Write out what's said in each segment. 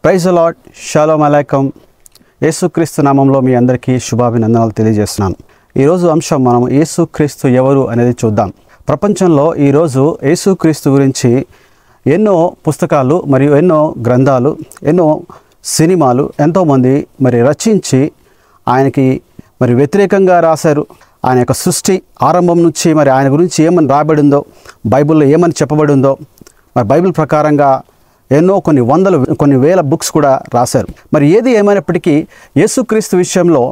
Praise the lord, shalom అలైకుం. యేసుక్రీస్తు నామంలో మీ అందరికీ శుభాభినందనలు తెలియజేస్తున్నాను. ఈరోజు అంశం మనం యేసుక్రీస్తు ఎవరు అనేది చూద్దాం. ప్రపంచంలో ఈరోజు యేసుక్రీస్తు గురించి ఎన్నో పుస్తకాలు మరియు ఎన్నో గ్రంథాలు, ఎన్నో సినిమాలు ఎంతోమంది రచించి ఆయనకి వ్యతిరేకంగా రాశారు. ఆయన యొక్క సృష్టి ఆరంభం నుంచి ఆయన గురించి ఏమని రాబడిందో, బైబిల్లో ఏమని చెప్పబడిందో, బైబిల్ ప్రకారంగా ఎన్నో కొన్ని వేల బుక్స్ కూడా రాశారు. ఏది ఏమైనప్పటికీ యేసుక్రీస్తు విషయంలో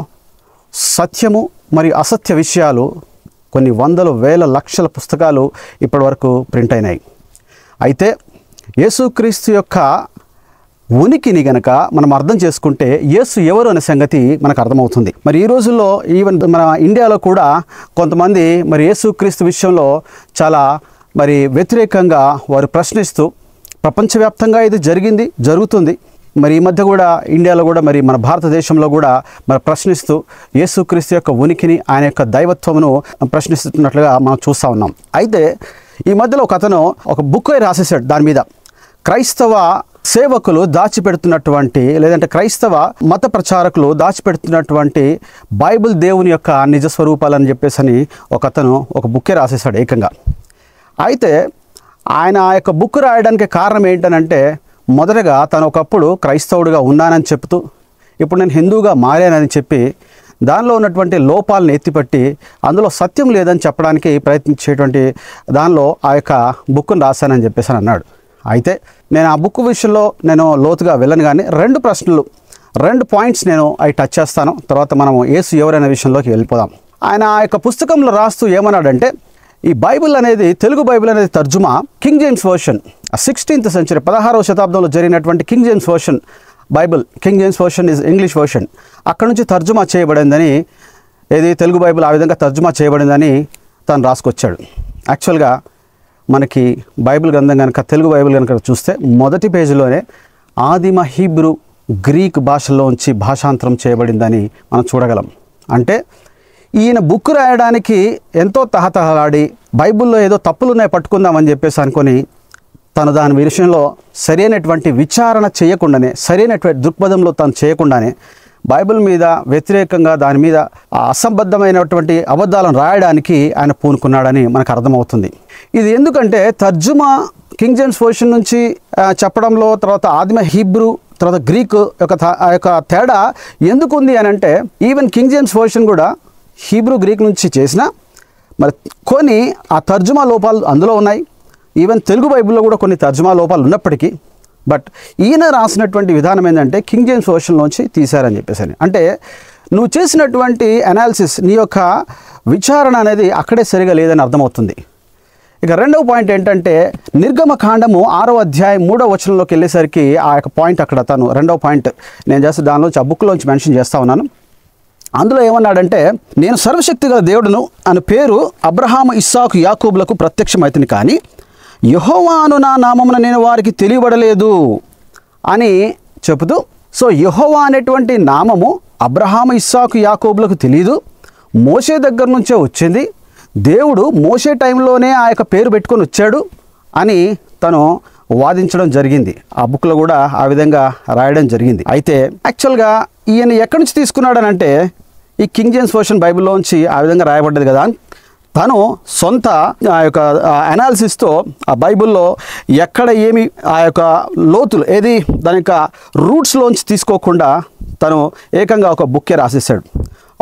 సత్యము మరియు అసత్య విషయాలు కొన్ని వందలు వేల లక్షల పుస్తకాలు ఇప్పటి వరకు ప్రింట్ అయినాయి. అయితే యేసుక్రీస్తు యొక్క ఉనికిని గనక మనం అర్థం చేసుకుంటే యేసు ఎవరు అనే సంగతి మనకు అర్థమవుతుంది. ఈ రోజుల్లో ఈవెన్ మన ఇండియాలో కూడా కొంతమంది యేసుక్రీస్తు విషయంలో చాలా వ్యతిరేకంగా వారు ప్రశ్నిస్తూ, ప్రపంచవ్యాప్తంగా ఇది జరుగుతుంది. ఈ మధ్య కూడా ఇండియాలో కూడా మన భారతదేశంలో కూడా ప్రశ్నిస్తూ యేసుక్రీస్తు యొక్క ఉనికిని, ఆయన యొక్క దైవత్వమును ప్రశ్నిస్తున్నట్లుగా మనం చూస్తూ ఉన్నాం. అయితే ఈ మధ్యలో ఒక బుక్ రాసేసాడు. దాని మీద క్రైస్తవ సేవకులు దాచిపెడుతున్నటువంటి, లేదంటే క్రైస్తవ మత ప్రచారకులు దాచిపెడుతున్నటువంటి బైబిల్ దేవుని యొక్క నిజ స్వరూపాలని చెప్పేసి ఒక బుక్కే రాసేసాడు ఏకంగా. అయితే ఆయన ఆ యొక్క బుక్ రాయడానికి కారణం ఏంటనంటే, మొదటగా తను ఒకప్పుడు క్రైస్తవుడిగా ఉన్నానని చెప్తూ ఇప్పుడు నేను హిందూగా మారానని చెప్పి దానిలో ఉన్నటువంటి లోపాలను ఎత్తిపట్టి అందులో సత్యం లేదని చెప్పడానికి ప్రయత్నించేటువంటి దానిలో ఆ యొక్క బుక్ను రాశానని చెప్పేసి అన్నాడు. అయితే నేను ఆ బుక్ విషయంలో లోతుగా వెళ్ళను, కానీ రెండు పాయింట్స్ అవి టచ్ చేస్తాను. తర్వాత మనం యేసు ఎవరైన విషయంలోకి వెళ్ళిపోదాం. ఆయన ఆ యొక్క పుస్తకంలో రాస్తూ ఏమన్నాడంటే, ఈ బైబిల్ అనేది, తెలుగు బైబిల్ అనేది తర్జుమా king James version, 16th century 16వ శతాబ్దంలో జరిగినటువంటి king James version Bible. King James version is English version. అక్కడ నుంచి తర్జుమా చేయబడిందని, తెలుగు బైబిల్ ఆ విధంగా తర్జుమా చేయబడిందని తను రాసుకొచ్చాడు. యాక్చువల్గా మనకి బైబిల్ గ్రంథం కనుక, తెలుగు బైబిల్ కనుక చూస్తే మొదటి పేజీలోనే ఆదిమ హీబ్రూ గ్రీక్ భాషల్లోంచి భాషాంతరం చేయబడిందని మనం చూడగలం. అంటే ఈయన బుక్ రాయడానికి ఎంతో తహతహలాడి బైబిల్లో ఏదో తప్పులున్నాయి పట్టుకుందామని చెప్పేసి అనుకొని తను దాని విషయంలో సరైనటువంటి విచారణ చేయకుండానే, సరైనటువంటి దృక్పథంలో తను చేయకుండానే బైబిల్ మీద వ్యతిరేకంగా, దాని మీద అసంబద్ధమైనటువంటి అబద్ధాలను రాయడానికి ఆయన పూనుకున్నాడని మనకు అర్థమవుతుంది. ఇది ఎందుకంటే తర్జుమా కింగ్ జేమ్స్ వర్షన్ నుంచి చెప్పడంలో, తర్వాత ఆదిమ హీబ్రూ, తర్వాత గ్రీక్ యొక్క తేడా ఎందుకు ఉంది అని అంటే, ఈవెన్ కింగ్ జేమ్స్ వర్షన్ కూడా హీబ్రూ గ్రీక్ నుంచి చేసిన కొన్ని ఆ తర్జుమా లోపాలు అందులో ఉన్నాయి. ఈవెన్ తెలుగు బైబిల్లో కూడా కొన్ని తర్జుమా లోపాలు ఉన్నప్పటికీ బట్ ఈయన రాసినటువంటి విధానం ఏంటంటే కింగ్ జేమ్స్ వర్షన్లోంచి తీశారని చెప్పేసి. అంటే నువ్వు చేసినటువంటి అనాలిసిస్, నీ యొక్క విచారణ అనేది అక్కడే సరిగా లేదని అర్థమవుతుంది. ఇక రెండవ పాయింట్ ఏంటంటే, నిర్గమకాండము 6వ అధ్యాయం 3వ వచనంలోకి వెళ్ళేసరికి ఆ యొక్క పాయింట్ అక్కడ తను రెండవ పాయింట్ నేను చేస్తే దానిలోంచి ఆ బుక్లోంచి మెన్షన్ చేస్తూ ఉన్నాను. అందులో ఏమన్నాడంటే, నేను సర్వశక్తిగల దేవుడును అని పేరు అబ్రహాము, ఇస్సాకు, యాకోబులకు ప్రత్యక్షమైతిని, కానీ యెహోవాను నా నామమున నేను వారికి తెలియబడలేదు అని చెబుతూ, సో యెహోవా అనేటువంటి నామము అబ్రహాము, ఇస్సాకు, యాకోబులకు తెలియదు, మోషే దగ్గర నుంచే వచ్చింది, దేవుడు మోషే టైంలోనే ఆ యొక్క పేరు పెట్టుకొని వచ్చాడు అని తను వాదించడం జరిగింది. ఆ బుక్లో కూడా ఆ విధంగా రాయడం జరిగింది. అయితే యాక్చువల్గా ఈయన ఎక్కడి నుంచి తీసుకున్నాడని అంటే, ఈ కింగ్ జేమ్స్ వర్షన్ బైబిల్లోంచి ఆ విధంగా రాయబడ్డది కదా, తను సొంత ఆ యొక్క అనాలిసిస్తో ఆ బైబిల్లో ఎక్కడ ఏమి ఆ యొక్క లోతులు దాని యొక్క రూట్స్లోంచి తీసుకోకుండా తను ఏకంగా ఒక బుక్కే రాసేసాడు.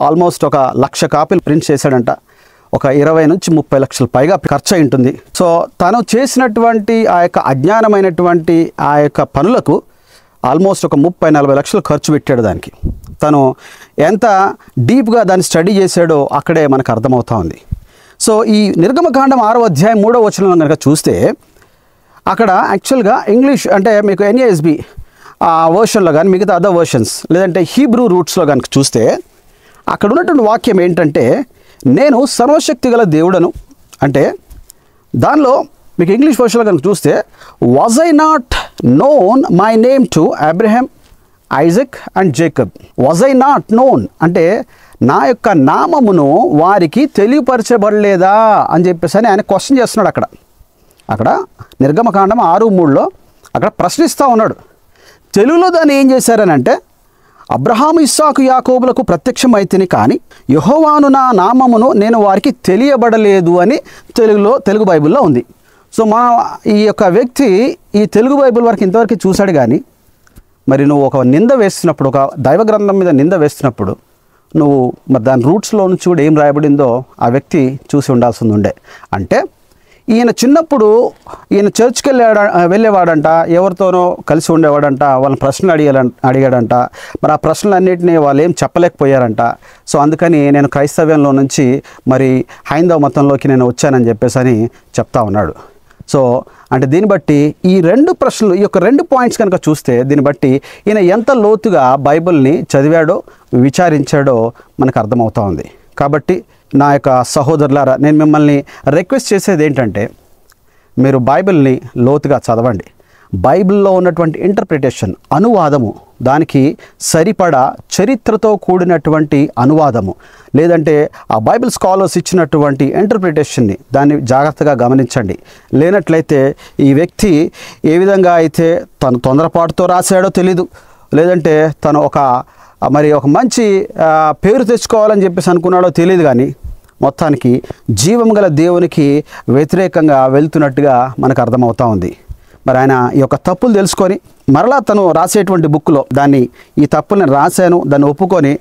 ఆల్మోస్ట్ 1,00,000 కాపీలు ప్రింట్ చేశాడంట. 20 నుంచి 30 లక్షల పైగా ఖర్చు అయి ఉంటుంది. సో తను చేసినటువంటి ఆ యొక్క అజ్ఞానమైనటువంటి ఆ యొక్క పనులకు ఆల్మోస్ట్ 30-40 లక్షలు ఖర్చు పెట్టాడు. దానికి తను ఎంత డీప్గా దాన్ని స్టడీ చేశాడో అక్కడే మనకు అర్థమవుతా ఉంది. సో ఈ నిర్గమకాండం 6వ అధ్యాయం 3వ వచనంలో కనుక చూస్తే, అక్కడ యాక్చువల్గా ఇంగ్లీష్ అంటే మీకు NASB ఆ వర్షన్లో కానీ, మిగతా అదర్ వర్షన్స్ లేదంటే హీబ్రూ రూట్స్లో కనుక చూస్తే, అక్కడ ఉన్నటువంటి వాక్యం ఏంటంటే, నేను సర్వశక్తి గల దేవుడను అంటే, దానిలో మీకు ఇంగ్లీష్ వర్షన్లో కనుక చూస్తే, was I not known my name to Abraham, Isaac and Jacob. Was I not known అంటే, నా యొక్క నామమును వారికి తెలియపరచబడలేదా అని చెప్పేసి ఆయన క్వశ్చన్ చేస్తున్నాడు. అక్కడ నిర్గమకాండం 6:3లో అక్కడ ప్రశ్నిస్తూ ఉన్నాడు. తెలుగులో దాన్ని ఏం చేశారనంటే, అబ్రహాము ఇస్సాకు యాకోబులకు ప్రత్యక్షమైతిని కానీ యెహోవాను నా నామమును నేను వారికి తెలియబడలేదు అని తెలుగు బైబిల్లో ఉంది. సో ఈ యొక్క వ్యక్తి ఈ తెలుగు బైబిల్ వరకు ఇంతవరకు చూశాడు. కానీ మరి నువ్వు ఒక నింద వేస్తున్నప్పుడు, ఒక దైవ గ్రంథం మీద నింద వేస్తున్నప్పుడు నువ్వు మరి దాని రూట్స్లో నుంచి కూడా ఏం రాయబడిందో ఆ వ్యక్తి చూసి ఉండాల్సింది ఉండే. అంటే ఈయన చిన్నప్పుడు ఈయన చర్చ్కి వెళ్ళేవాడంట, ఎవరితోనో కలిసి ఉండేవాడంట, వాళ్ళని ప్రశ్నలు అడిగాడంట. మరి ఆ ప్రశ్నలన్నింటినీ వాళ్ళు ఏం చెప్పలేకపోయారంట. సో అందుకని నేను క్రైస్తవ్యంలో నుంచి మరి హైందవ మతంలోకి నేను వచ్చానని చెప్పేసి అని చెప్తా ఉన్నాడు. సో అంటే దీన్ని బట్టి ఈ యొక్క రెండు పాయింట్స్ కనుక చూస్తే దీన్ని బట్టి ఈయన ఎంత లోతుగా బైబిల్ని చదివాడో విచారించాడో మనకు అర్థమవుతా ఉంది. కాబట్టి నా యొక్క సహోదరులారా, నేను మిమ్మల్ని రిక్వెస్ట్ చేసేది ఏంటంటే, మీరు బైబిల్ని లోతుగా చదవండి. బైబిల్లో ఉన్నటువంటి ఇంటర్ప్రిటేషన్, అనువాదము, దానికి సరిపడా చరిత్రతో కూడినటువంటి అనువాదము, లేదంటే ఆ బైబిల్ స్కాలర్స్ ఇచ్చినటువంటి ఇంటర్ప్రిటేషన్ని దాన్ని జాగ్రత్తగా గమనించండి. లేనట్లయితే ఈ వ్యక్తి ఏ విధంగా అయితే తను తొందరపాటుతో రాశాడో తెలీదు, లేదంటే తను ఒక మంచి పేరు తెచ్చుకోవాలని చెప్పేసి అనుకున్నాడో తెలియదు. కానీ మొత్తానికి జీవం గల దేవునికి వ్యతిరేకంగా వెళ్తున్నట్టుగా మనకు అర్థమవుతా ఉంది. మరి ఆయన ఈ యొక్క తప్పులు తెలుసుకొని మరలా తను రాసేటువంటి బుక్లో ఈ తప్పుల్ని రాశాను, దాన్ని ఒప్పుకొని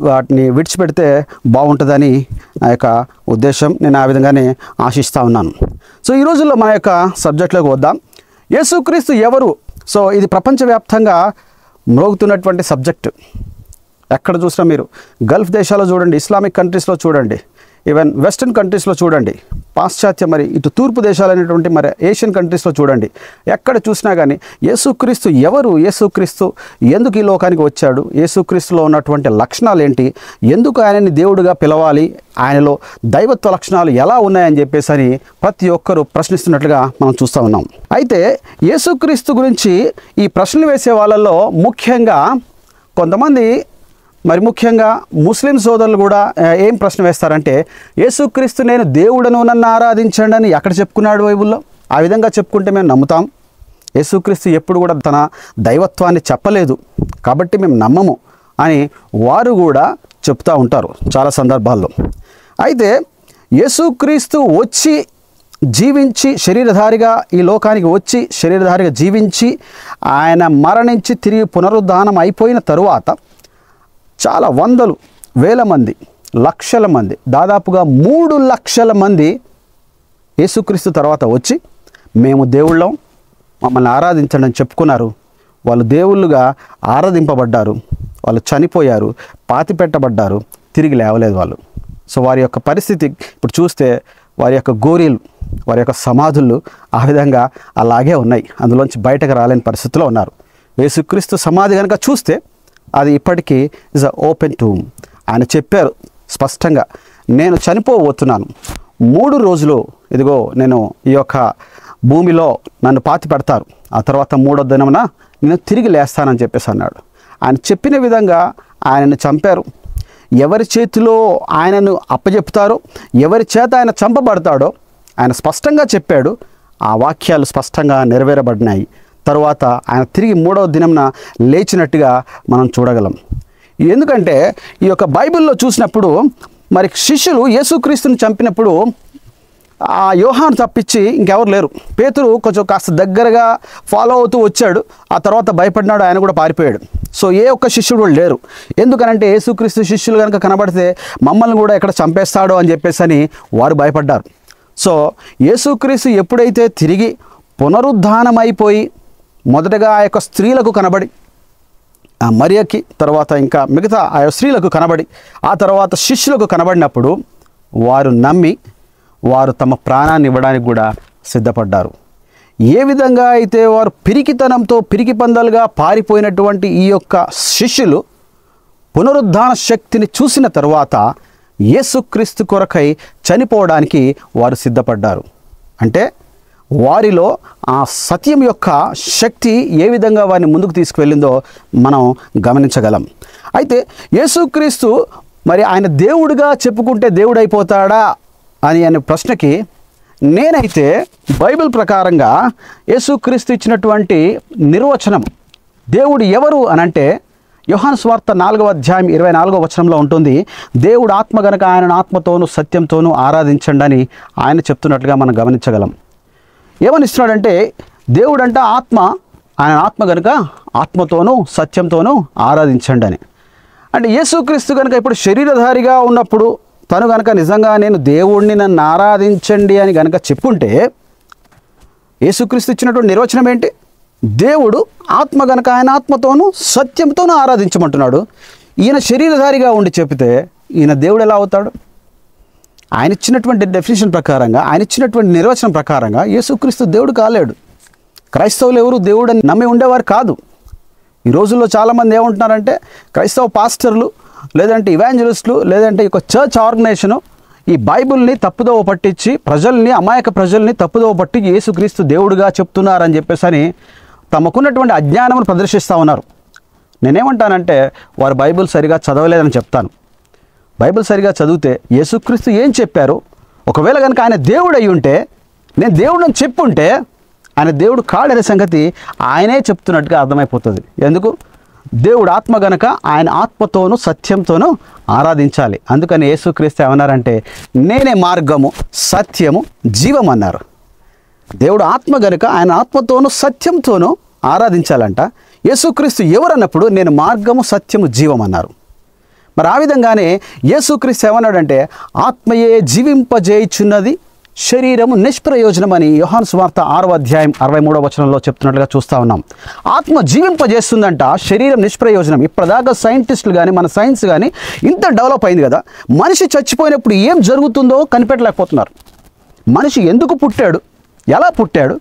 వాటిని విడిచిపెడితే బాగుంటుందని నా యొక్క ఉద్దేశం. నేను ఆ విధంగానే ఆశిస్తూ ఉన్నాను. సో ఈ రోజుల్లో మన యొక్క సబ్జెక్టులోకి వద్దాం. యేసుక్రీస్తు ఎవరు? సో ఇది ప్రపంచవ్యాప్తంగా మ్రోగుతున్నటువంటి సబ్జెక్ట్. ఎక్కడ చూసినా మీరు గల్ఫ్ దేశాల్లో చూడండి, ఇస్లామిక్ కంట్రీస్లో చూడండి, ఈవెన్ వెస్టర్న్ కంట్రీస్లో చూడండి, పాశ్చాత్య మరి ఇటు తూర్పు దేశాలు అనేటువంటి మరి ఏషియన్ కంట్రీస్లో చూడండి, ఎక్కడ చూసినా కానీ యేసుక్రీస్తు ఎవరు, యేసుక్రీస్తు ఎందుకు ఈ లోకానికి వచ్చాడు, యేసుక్రీస్తులో ఉన్నటువంటి లక్షణాలు ఏంటి, ఎందుకు ఆయనని దేవుడిగా పిలవాలి, ఆయనలో దైవత్వ లక్షణాలు ఎలా ఉన్నాయని చెప్పేసి అని ప్రతి ఒక్కరూ ప్రశ్నిస్తున్నట్లుగా మనం చూస్తూ ఉన్నాం. అయితే యేసుక్రీస్తు గురించి ఈ ప్రశ్నలు వేసే వాళ్ళల్లో ముఖ్యంగా ముస్లిం సోదరులు కూడా ఏం ప్రశ్న వేస్తారంటే, యేసుక్రీస్తు నేను దేవుడను నన్ను ఆరాధించండి అని ఎక్కడ చెప్పుకున్నాడు బైబిల్లో? ఆ విధంగా చెప్పుకుంటే మేము నమ్ముతాం. యేసుక్రీస్తు ఎప్పుడు కూడా తన దైవత్వాన్ని చెప్పలేదు కాబట్టి మేము నమ్మము అని వారు కూడా చెప్తూ ఉంటారు చాలా సందర్భాల్లో. అయితే యేసుక్రీస్తు వచ్చి జీవించి శరీరధారిగా ఈ లోకానికి వచ్చి శరీరధారిగా జీవించి ఆయన మరణించి తిరిగి పునరుద్ధానం అయిపోయిన తరువాత చాలా వందలు వేల మంది, లక్షల మంది, దాదాపుగా 3 లక్షల మంది యేసుక్రీస్తు తర్వాత వచ్చి మేము దేవుళ్ళం, మమ్మల్ని ఆరాధించండి అని చెప్పుకున్నారు. వాళ్ళు దేవుళ్ళుగా ఆరాధింపబడ్డారు, వాళ్ళు చనిపోయారు, పాతిపెట్టబడ్డారు, తిరిగి లేవలేదు వాళ్ళు. సో వారి యొక్క పరిస్థితి ఇప్పుడు చూస్తే వారి యొక్క గోరీలు, వారి యొక్క సమాధులు ఆ విధంగా అలాగే ఉన్నాయి, అందులోంచి బయటకు రాలేని పరిస్థితిలో ఉన్నారు. యేసుక్రీస్తు సమాధి కనుక చూస్తే అది ఇప్పటికీ ఇస్ అ ఓపెన్ టూమ్. ఆయన చెప్పారు స్పష్టంగా, నేను చనిపోబోతున్నాను, 3 రోజులు ఇదిగో నేను ఈ యొక్క భూమిలో నన్ను పాతి పెడతారు, ఆ తర్వాత 3వ దినమున నేను తిరిగి లేస్తానని చెప్పేసి అన్నాడు. ఆయన చెప్పిన విధంగా ఆయనను చంపారు. ఎవరి చేతిలో ఆయనను అప్పచెప్తారో, ఎవరి చేత ఆయన చంపబడతాడో ఆయన స్పష్టంగా చెప్పాడు. ఆ వాక్యాలు స్పష్టంగా నెరవేరబడినాయి. తరువాత ఆయన తిరిగి 3వ దినంన లేచినట్టుగా మనం చూడగలం. ఎందుకంటే ఈ యొక్క బైబిల్లో చూసినప్పుడు మరి శిష్యులు యేసుక్రీస్తుని చంపినప్పుడు ఆ యోహాను తప్పించి ఇంకెవరు లేరు. పేతురు కొంచెం కాస్త దగ్గరగా ఫాలో అవుతూ వచ్చాడు, ఆ తర్వాత భయపడినాడు, ఆయన కూడా పారిపోయాడు. సో ఏ ఒక్క శిష్యుడు కూడా లేరు. ఎందుకనంటే యేసుక్రీస్తు శిష్యులు కనుక కనబడితే మమ్మల్ని కూడా ఎక్కడ చంపేస్తాడో అని చెప్పేసి అని వారు భయపడ్డారు. సో యేసుక్రీస్తు ఎప్పుడైతే తిరిగి పునరుద్ధానమైపోయి మొదటగా ఆ యొక్క స్త్రీలకు కనబడి, ఆ మరియకి, తర్వాత ఇంకా మిగతా ఆ స్త్రీలకు కనబడి, ఆ తర్వాత శిష్యులకు కనబడినప్పుడు వారు నమ్మి వారు తమ ప్రాణాన్ని ఇవ్వడానికి కూడా సిద్ధపడ్డారు. ఏ విధంగా అయితే వారు పిరికితనంతో పిరికి పందలుగా పారిపోయినటువంటి ఈ యొక్క శిష్యులు పునరుద్ధాన శక్తిని చూసిన తరువాత యేసుక్రీస్తు కొరకై చనిపోవడానికి వారు సిద్ధపడ్డారు. అంటే వారిలో ఆ సత్యం యొక్క శక్తి ఏ విధంగా వారిని ముందుకు తీసుకువెళ్ళిందో మనం గమనించగలం. అయితే యేసుక్రీస్తు మరి ఆయన దేవుడిగా చెప్పుకుంటే దేవుడైపోతాడా అనే ప్రశ్నకి నేనైతే బైబిల్ ప్రకారంగా యేసుక్రీస్తు ఇచ్చినటువంటి నిర్వచనం దేవుడు ఎవరు అనంటే యోహాను సువార్త 4వ అధ్యాయం 24వ వచనంలో ఉంటుంది. దేవుడు ఆత్మ గనుక ఆయనను ఆత్మతోనూ సత్యంతోనూ ఆరాధించండి అని ఆయన చెప్తున్నట్లుగా మనం గమనించగలం. ఏమనిస్తున్నాడంటే దేవుడంట ఆత్మ, ఆయన ఆత్మ గనుక ఆత్మతోనూ సత్యంతోనూ ఆరాధించండి అని. అంటే యేసుక్రీస్తు కనుక ఇప్పుడు శరీరధారిగా ఉన్నప్పుడు తను కనుక నిజంగా నేను దేవుడిని నన్ను ఆరాధించండి అని కనుక చెప్పుంటే యేసుక్రీస్తు ఇచ్చినటువంటి నిర్వచనం ఏంటి? దేవుడు ఆత్మ గనుక ఆయన ఆత్మతోనూ సత్యంతోనూ ఆరాధించమంటున్నాడు. ఈయన శరీరధారిగా ఉండి చెప్తే ఈయన దేవుడు ఎలా అవుతాడు? ఆయన ఇచ్చినటువంటి డెఫినేషన్ ప్రకారంగా, ఆయన ఇచ్చినటువంటి నిర్వచనం ప్రకారంగా యేసుక్రీస్తు దేవుడు కాలేడు. క్రైస్తవులు ఎవరు దేవుడని నమ్మి ఉండేవారు కాదు. ఈ రోజుల్లో చాలామంది ఏమంటున్నారంటే క్రైస్తవ పాస్టర్లు, లేదంటే ఇవాంజలిస్టులు, లేదంటే ఒక చర్చ్ ఆర్గనైజేషను ఈ బైబిల్ని తప్పుదోవ పట్టించి ప్రజల్ని, అమాయక ప్రజల్ని తప్పుదోవ పట్టించి యేసుక్రీస్తు దేవుడుగా చెప్తున్నారని చెప్పేసి అని తమకున్నటువంటి అజ్ఞానమును ప్రదర్శిస్తూ ఉన్నారు. నేనేమంటానంటే వారు బైబిల్ సరిగా చదవలేదని చెప్తాను. బైబిల్ సరిగా చదివితే యేసుక్రీస్తు ఏం చెప్పారు, ఒకవేళ కనుక ఆయన దేవుడు అయి ఉంటే, నేను దేవుడని చెప్పుంటే ఆయన దేవుడు కాడనే సంగతి ఆయనే చెప్తున్నట్టుగా అర్థమైపోతుంది. ఎందుకు? దేవుడు ఆత్మ గనక ఆయన ఆత్మతోనూ సత్యంతోనూ ఆరాధించాలి. అందుకని యేసుక్రీస్తు ఏమన్నారంటే నేనే మార్గము సత్యము జీవం అన్నారు. దేవుడు ఆత్మ గనుక ఆయన ఆత్మతోనూ సత్యంతోనూ ఆరాధించాలంట. యేసుక్రీస్తు ఎవరన్నప్పుడు నేను మార్గము సత్యము జీవం అన్నారు. మరి ఆ విధంగానే యేసుక్రీస్తు ఏమన్నాడంటే ఆత్మయే జీవింపజేయుచున్నది, శరీరము నిష్ప్రయోజనం అని యోహాను సువార్త 6వ అధ్యాయం 63వ వచనంలో చెప్తున్నట్లుగా చూస్తూ ఉన్నాం. ఆత్మ జీవింపజేస్తుందంట, శరీరం నిష్ప్రయోజనం. ఇప్పటిదాకా సైంటిస్టులు కానీ మన సైన్స్ కానీ ఇంత డెవలప్ అయింది కదా, మనిషి చచ్చిపోయినప్పుడు ఏం జరుగుతుందో కనిపెట్టలేకపోతున్నారు. మనిషి ఎందుకు పుట్టాడు, ఎలా పుట్టాడు,